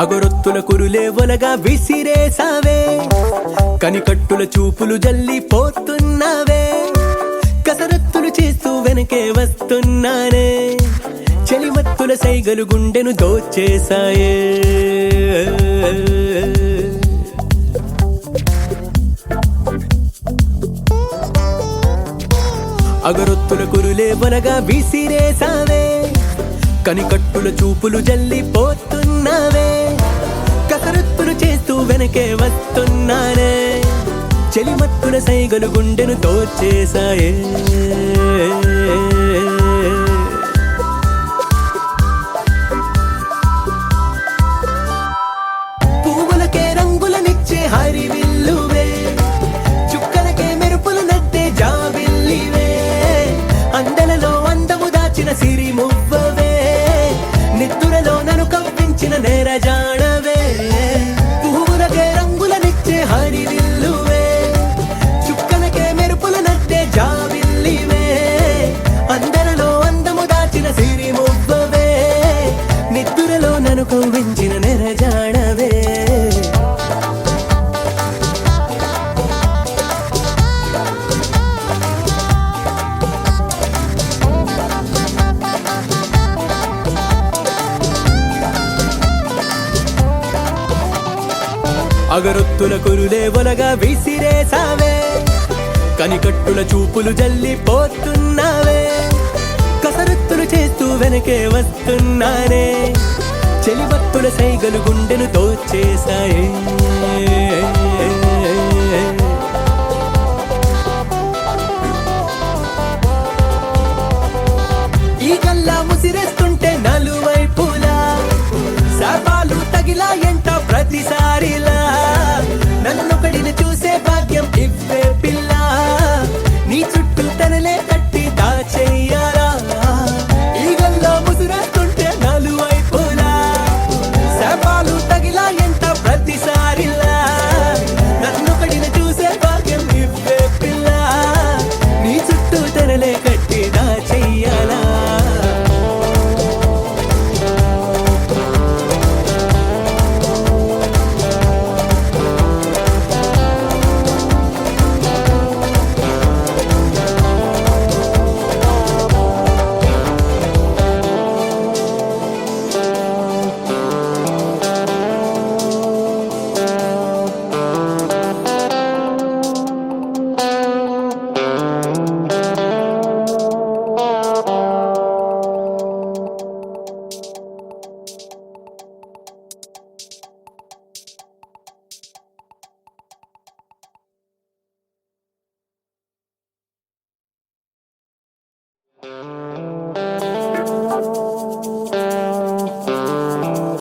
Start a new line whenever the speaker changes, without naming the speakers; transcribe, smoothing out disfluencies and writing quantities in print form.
అగరొత్తుల కురులే ఒలగా విసిరేసావే, కనికట్టుల చూపులు జల్లిపోతున్నావే, కసరత్తులు చేస్తూ వెనకే వస్తున్నానే, చెలిమత్తుల సైగలు గుండెను దోచేశాయే. అగరొత్తుల కురులే ఒలగా విసిరేసావే, కనికట్టుల చూపులు జల్లిపోతున్నావే, కసరత్తులు చేస్తూ వెనకే వస్తున్నానే, చెలిమత్తుల సైగలు గుండెను దోచేశాయే. పువ్వులకే రంగులనిచ్చే హరివిల్లువే, చుక్కలకే మెరుపులు నట్టే జాబిల్లివే, అందలలో అందము దాచిన సిరి మువ్వవే, నిద్దురలో నన్ను కవ్వించిన నేరజాడవే. పువ్వులకే రంగులనిచ్చే హరివిల్లువే, చుక్కలకే మెరుపుల నట్టే జాబిల్లివే, అందరలో అందము దాచిన సిరి మువ్వవే, నిద్దురలో నన్ను కవ్వించిన నేరజాడవే. అగరొత్తుల కురులే ఒలగా విసిరేసావే, కనికట్టుల చూపులు జల్లిపోతున్నావే, కసరత్తులు చేస్తూ వెనకే వస్తున్నానే, చెలిమత్తుల సైగలు గుండెను దోచేశాయే.